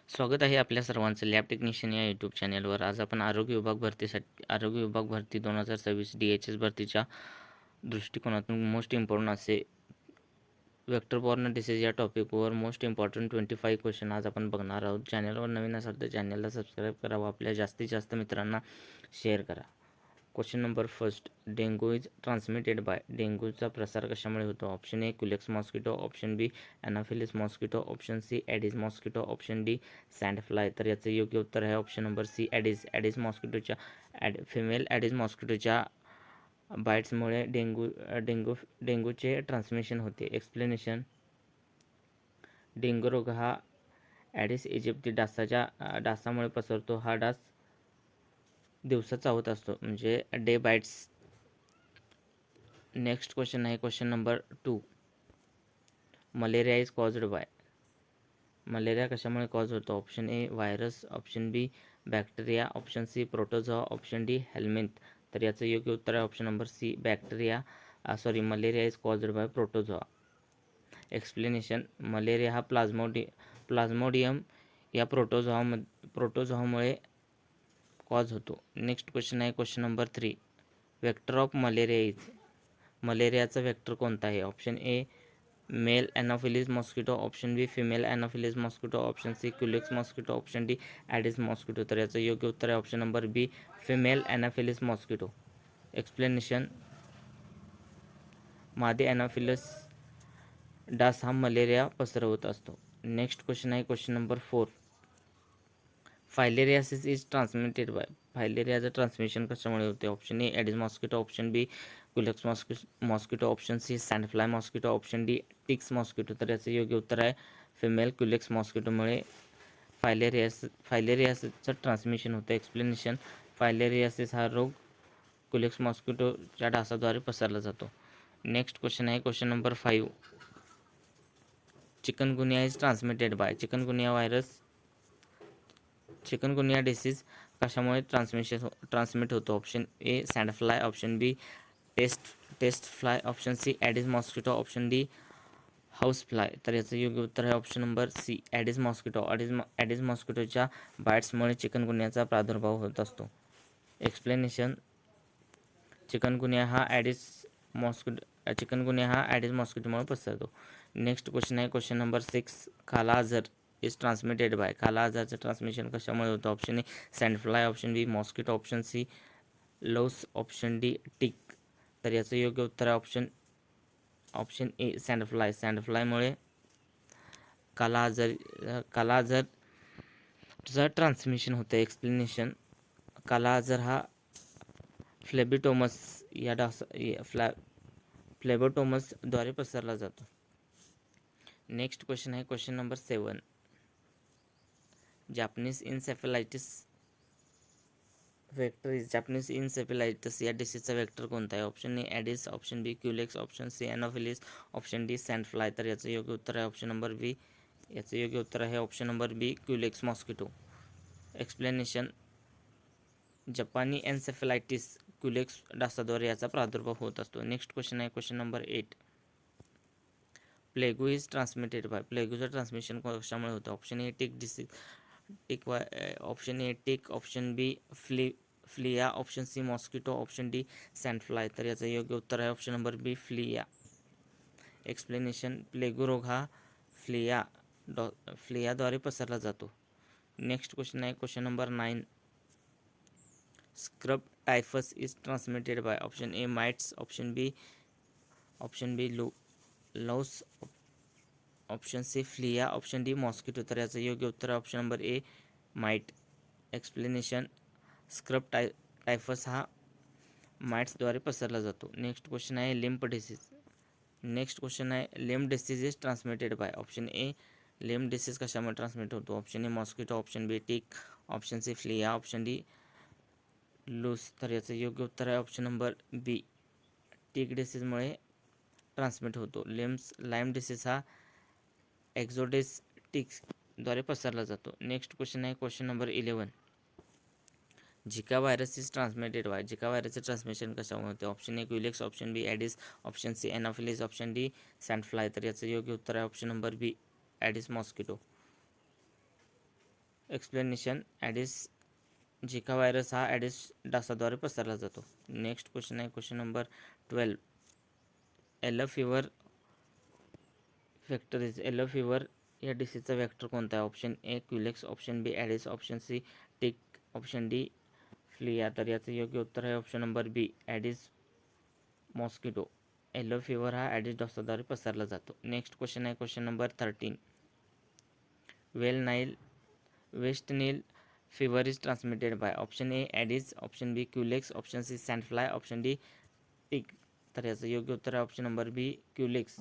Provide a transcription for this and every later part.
स्वागत आहे आपल्या सर्वांचं लॅब टेक्निशियन या यूट्यूब चॅनलवर. आज आपण आरोग्य विभाग भरती 2026 DHS भरतीच्या दृष्टिकोनातून मोस्ट इम्पॉर्टंट असे वेक्टर बॉर्न डिसीज या टॉपिकवर मोस्ट इम्पॉर्टंट 25 क्वेश्चन आज आपण बघणार आहोत. चॅनलवर नवीन असाल तर चॅनलला सबस्क्राईब करा व आपल्या जास्तीत जास्त मित्रांना शेअर करा. Question number first, dengue is transmitted by. डेंग्यूचा प्रसार कशामुळे होतो? Option A Culex mosquito, option B Anopheles mosquito, option C Aedes mosquito, option D sandfly. तर याचं योग्य उत्तर आहे ऑप्शन नंबर सी ॲडिस मॉस्किटोच्या फिमेल ॲडिस मॉस्किटोच्या बाईट्समुळे डेंग्यूचे ट्रान्समिशन होते. एक्सप्लेनेशन, डेंग्यू रोग हा ॲडिस इजिप्ती डासामुळे पसरतो. हा डास दिवसा चावत असतो, म्हणजे डे बाईट्स. नेक्स्ट क्वेश्चन आहे question number 2, malaria is caused by. Malaria कशामुळे कॉज होतो? Option A virus, option B bacteria, option C protozoa, option D helminth. तर याचं योग्य उत्तर आहे option number C malaria is caused by protozoa. Explanation, malaria हा Plasmodium या प्रोटोझोआमुळे कॉज होतो. नेक्स्ट क्वेश्चन आहे question number 3, vector of malaria is. मलेरियाचा वेक्टर कोणता आहे? Option A mail ॲनाफिलिस mosquito, option B female Anopheles mosquito, option C Culex mosquito, option D Aedes mosquito. तर याचं योग्य उत्तर आहे option number B female Anopheles mosquito. Explanation, मादी Anopheles डास हा मलेरिया पसरवत असतो. नेक्स्ट क्वेश्चन आहे question number 4, filariasis is transmitted by. फायलेरियाचं ट्रान्समिशन कशामुळे होते? Option A Aedes mosquito, option B Culex mosquito, option C sandfly mosquito, option D ticks mosquito. तर याचं योग्य उत्तर आहे फिमेल क्युलेक्स मॉस्किटोमुळे फायलेरियासिसचं ट्रान्समिशन होतं. एक्सप्लेनेशन, फायलेरियासिस हा रोग कुलेक्स मॉस्किटोच्या डासाद्वारे पसरला जातो. नेक्स्ट क्वेश्चन आहे question number 5, chikungunya is transmitted by. Chikungunya disease कशामुळे ट्रान्समिट होतो? Option A sandfly, option B tsetse fly, option C Aedes mosquito, option D house fly. तर याचं योग्य उत्तर आहे option number C Aedes mosquito. Aedes मॉस्किटोच्या बाईट्समुळे चिकनगुनियाचा प्रादुर्भाव होत असतो. एक्सप्लेनेशन, चिकनगुनिया हा ॲडिस मॉस्किटोमुळे पसरतो. नेक्स्ट क्वेश्चन आहे क्वेश्चन नंबर 6, काला आजार इज ट्रान्समिटेड बाय. काला आजारचं ट्रान्समिशन कशामुळे होतं? Option A sandfly, option B mosquito, option C louse, option D tick. तर याचं योग्य उत्तर आहे ऑप्शन ए सँडफ्लायमुळे काला आजारचं ट्रान्समिशन होतं. एक्सप्लेनेशन, काला आजार हा फ्लेबिटोमस या फ्लेबोटोमसद्वारे पसरला जातो. नेक्स्ट क्वेश्चन आहे क्वेश्चन नंबर 7, जॅपनीज इन्सेफेलायटिस या डिसीजचा वेक्टर कोणता आहे? Option A Aedes, option B Culex, option C Anopheles, option D sandfly. तर याचं योग्य उत्तर आहे option number B Culex mosquito. Explanation, जपानी एन्सेफेलायटिस क्युलेक्स डासाद्वारे याचा प्रादुर्भाव होत असतो. नेक्स्ट क्वेश्चन आहे question number 8, plague is transmitted by. प्लेगोचं ट्रान्समिशन कशामुळे होतं? Option A option A tick, option B Phulia, option C mosquito, option D sandfly. तर याचं योग्य उत्तर आहे option number B flea. Explanation, plague रोग हा फ्लियाद्वारे पसरला जातो. नेक्स्ट क्वेश्चन आहे question number 9, scrub typhus is transmitted by. Option A mites, option B louse, option C flea, option D mosquito. तर याचं योग्य उत्तर आहे option number A mite. Explanation, scrub typhus हा माइट्सद्वारे पसरला जातो. नेक्स्ट क्वेश्चन आहे lymph disease is transmitted by. Option A lymph disease कशामुळे ट्रान्समिट होतो? Option A mosquito, option B tick, option C flea, option D louse. तर याचं योग्य उत्तर आहे ऑप्शन नंबर बी टिक डिसीजमुळे ट्रान्समिट होतो. लाईम डिसीज हा एक्झोडेस टिक्सद्वारे पसरला जातो. नेक्स्ट क्वेश्चन आहे question number 11, Zika virus is transmitted by. Zika व्हायरसचे ट्रान्समिशन कशामुळे होते? Option A Culex, option B Aedes, option C Anopheles, option D sandfly. तर याचं योग्य उत्तर आहे option number B Aedes mosquito. Explanation Aedes Zika virus हा ॲडिस डासाद्वारे पसरला जातो. नेक्स्ट क्वेश्चन आहे question number 12. Yellow fever vector yellow fever या डिसीजचा व्हेक्टर कोणता आहे? Option A Culex, option B Aedes, option C tick, option D flea. तर याचं योग्य उत्तर आहे option number B Aedes mosquito. Yellow fever हा ॲडिस डासाद्वारे पसरला जातो. नेक्स्ट क्वेश्चन आहे question number 13. West Nile fever is transmitted by. Option A Aedes, option B Culex, option C sandfly, option D tick. तर याचं योग्य उत्तर आहे option number B Culex.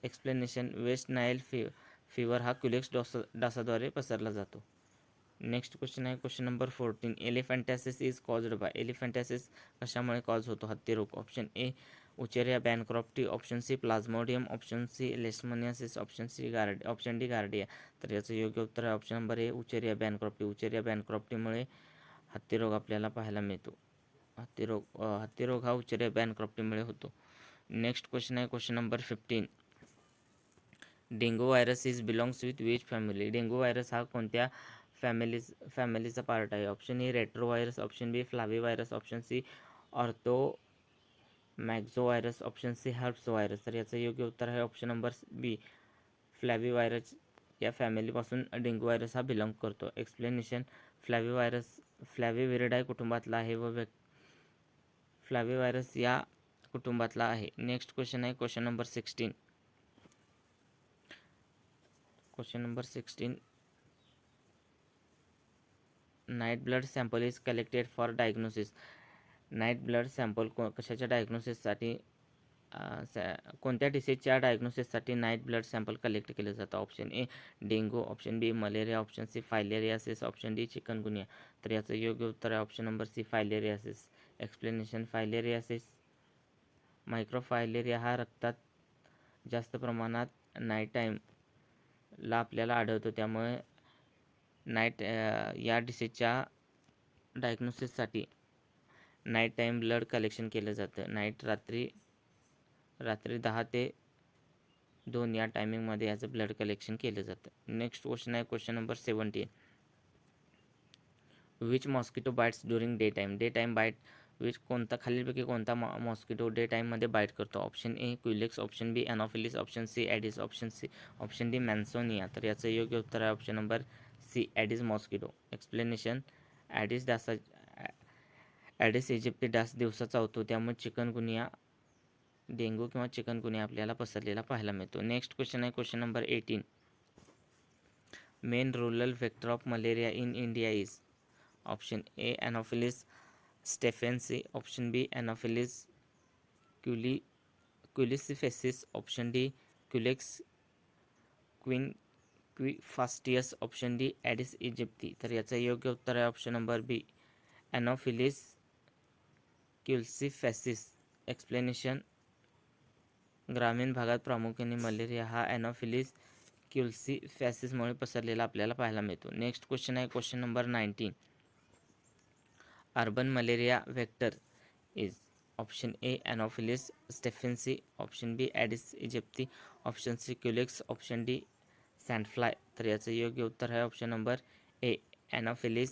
Explanation West Nile fever हा क्युलेक्स डासाद्वारे पसरला जातो. नेक्स्ट क्वेश्चन आहे question number 14. Elephantiasis is caused by. Elephantiasis कशामुळे कॉज होतो? हत्ती रोग. Option A Wuchereria bancrofti, option C Plasmodium, option C leishmaniasis, option D Giardia. तर याचं योग्य उत्तर आहे ऑप्शन नंबर ए उचेरिया बॅनक्रॉफ्टी. उचेरिया बॅनक्रॉफ्टीमुळे हत्ती रोग आपल्याला पाहायला मिळतो. हत्ती रोग हा उचेरिया बॅनक्रॉफ्टीमुळे होतो. नेक्स्ट क्वेश्चन आहे question number 15. Dengue virus is belongs with which family. Dengue virus हा कोणत्या फॅमिलीचा पार्ट आहे? Option A retro virus, option B flavi virus, option C ortho myxo virus, option C herpes virus. तर याचं योग्य उत्तर आहे option number B flavi virus या फॅमिलीपासून डेंग्यू व्हायरस हा बिलॉंग करतो. एक्सप्लेनेशन फ्लॅवी व्हायरस फ्लॅविविरिडाय कुटुंबातला आहे व फ्लॅवी व्हायरस या कुटुंबातला आहे. नेक्स्ट क्वेश्चन आहे question number 16. Question number 16. Night blood sample is collected for diagnosis. Night blood sample कशाच्या डायग्नोसिससाठी कोणत्या डिसीजच्या डायग्नोसिससाठी नाईट ब्लड सॅम्पल कलेक्ट केलं जातं? Option A dengue, option B malaria, option C filariasis, option D chikungunya. तर याचं योग्य उत्तर आहे option number C filariasis. Explanation filariasis microfilaria हा रक्तात जास्त प्रमाणात नाईट टाईमला आपल्याला आढळतो. त्यामुळे या डिसीजच्या डायग्नोसिससाठी नाईट टाईम ब्लड कलेक्शन केलं जातं. रात्री 10 ते 2 या टायमिंगमध्ये याचं ब्लड कलेक्शन केलं जातं. नेक्स्ट क्वेश्चन आहे question number 17. Which mosquito bites during day time. Day time bite कोणता खालीलपैकी कोणता मॉस्किटो डे टाईममध्ये बाईट करतो? Option A Culex, option B Anopheles, option C Aedes, option D Mansonia. तर याचं योग्य उत्तर आहे option number C Aedes mosquito. Explanation Aedes aegypti डास दिवसा चावतो, त्यामुळे डेंगू किंवा चिकनगुनिया आपल्याला पसरलेला पाहायला मिळतो. नेक्स्ट क्वेश्चन आहे question number 18. Main rural vector of malaria in India is. Option A Anopheles stephensi, option B Anopheles culicifacies, option D Culex quinquefasciatus, option D Aedes aegypti. तर याचं योग्य उत्तर आहे option number B Anopheles culicifacies. Explanation ग्रामीण भागात प्रामुख्याने malaria हा ॲनॉफिलिस क्युलिसिफेसिसमुळे पसरलेला आपल्याला पाहायला मिळतो. नेक्स्ट क्वेश्चन आहे question number 19. Urban malaria vector is. Option A Anopheles stephensi, option B Aedes aegypti, option C Culex, option D sandfly. तर याचं योग्य उत्तर आहे ऑप्शन नंबर ए ॲनॉफिलिस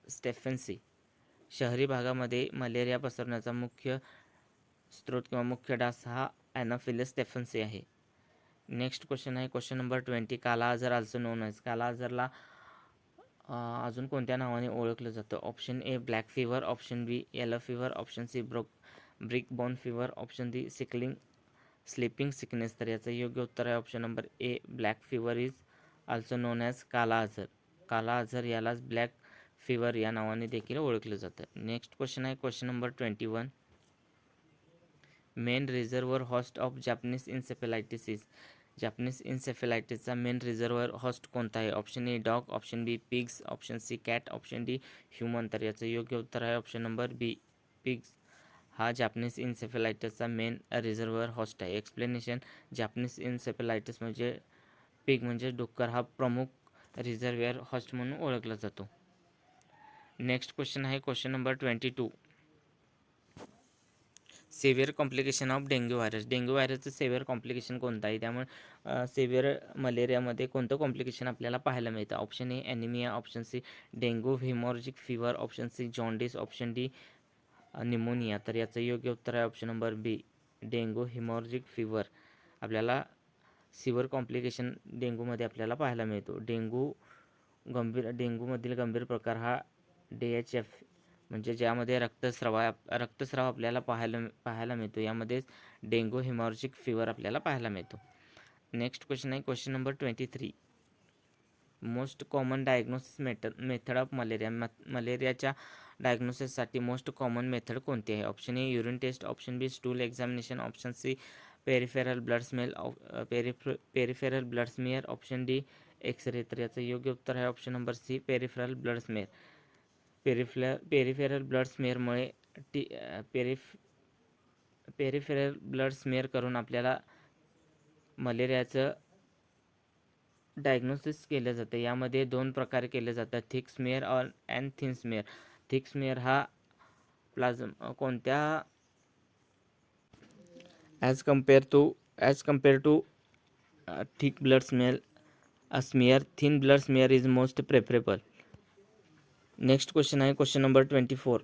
स्टेफेन्सी. शहरी भागामध्ये मलेरिया पसरण्याचा मुख्य स्रोत किंवा मुख्य डास हा ॲनॉफिलिस स्टेफेन्सी आहे. नेक्स्ट क्वेश्चन आहे क्वेश्चन नंबर 20. काला आजार आल्सो नोन एज. काला आजारला अजून कोणत्या नावाने ओळखलं जातं? Option A black fever, option B yellow fever, option C brick bone fever, option D sleeping sickness. तर याचं योग्य उत्तर आहे option number A black fever is also known as kala azar. काला आजार यालाच ब्लॅक फीवर या नावाने देखील ओळखलं जातं. नेक्स्ट क्वेश्चन आहे question number 21. Main reservoir host of Japanese encephalitis is. Japanese इन्सेफेलायटिसचा मेन रिझर्व्हर हॉस्ट कोणता आहे? Option A dog, option B pigs, option C cat, option D human. तर याचं योग्य उत्तर आहे ऑप्शन नंबर बी पिग्स हा जॅपनीज इन्सेफेलायटिसचा मेन रिझर्व्हर हॉस्ट आहे. एक्सप्लेनेशन जॅपनीज इन्सेफेलायटिस म्हणजे पिग म्हणजे डुक्कर हा प्रमुख रिझर्व्हर हॉस्ट म्हणून ओळखला जातो. नेक्स्ट क्वेश्चन आहे question number 22. Severe complication of dengue virus. Dengue व्हायरसचं सेव्हिअर कॉम्प्लिकेशन कोणतं आहे? त्यामुळे सेव्हिअर मलेरियामध्ये कोणतं कॉम्प्लिकेशन आपल्याला पाहायला मिळतं? Option A anaemia, option C dengue haemorrhagic fever, option C jaundice, option D pneumonia. तर याचं योग्य उत्तर आहे option number B dengue haemorrhagic fever. आपल्याला सिव्हिअर कॉम्प्लिकेशन डेंग्यूमध्ये आपल्याला पाहायला मिळतो. डेंग्यूमधील गंभीर प्रकार हा DHF म्हणजे ज्यामध्ये रक्तस्राव आपल्याला पाहायला मिळतो. यामध्येच डेंग्यू हिमॉर्जिक फीवर आपल्याला पाहायला मिळतो. नेक्स्ट क्वेश्चन आहे question number 23. Most common diagnosis method of malaria. मलेरियाच्या डायग्नोसिससाठी मोस्ट कॉमन मेथड कोणती आहे? Option A urine test, option B stool examination, option C peripheral blood smear, option D X ray. तर याचं योग्य उत्तर आहे option number C peripheral blood smear. Peripheral blood स्मेअरमुळे पेरिफेरल ब्लड स्मेअर करून आपल्याला मलेरियाचं डायग्नोसिस केलं जातं. यामध्ये 2 प्रकारे केले जातात, thick smear and thin smear. Thick smear हा कोणत्या as compare to thick blood smear thin blood smear is most preferable. Next question आहे question number 24.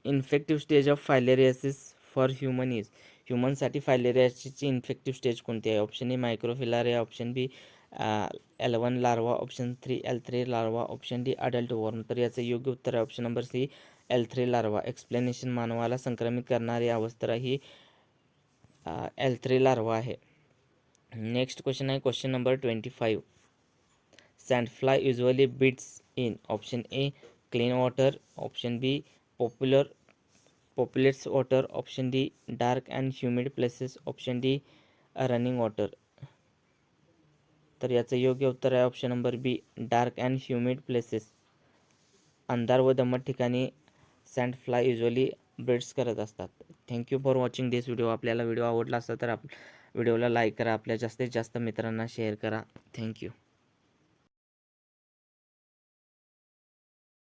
Infective stage of filariasis for ह्युमनसाठी फायलेरियासिसची इन्फेक्टिव्ह स्टेज कोणती आहे? Option A microfilaria, option B L1 larva, option 3 L3 larva, option D adult worm. तर याचं योग्य उत्तर आहे option number C L3 larva. Explanation मानवाला संक्रमित करणारी अवस्था ही L3 लार्वा आहे. नेक्स्ट क्वेश्चन आहे question number 25. Sandfly usually breeds in option A clean water, option B populates water, option D dark and humid places, option D running water. तर याचं योग्य उत्तर आहे option number B dark and humid places. अंधार व दमट ठिकाणी sandfly usually breeds करत असतात. Thank you for watching this video. आपल्याला व्हिडिओ आवडला असेल तर व्हिडिओला लाईक करा, आपल्या जास्तीत जास्त मित्रांना शेअर करा. थँक्यू.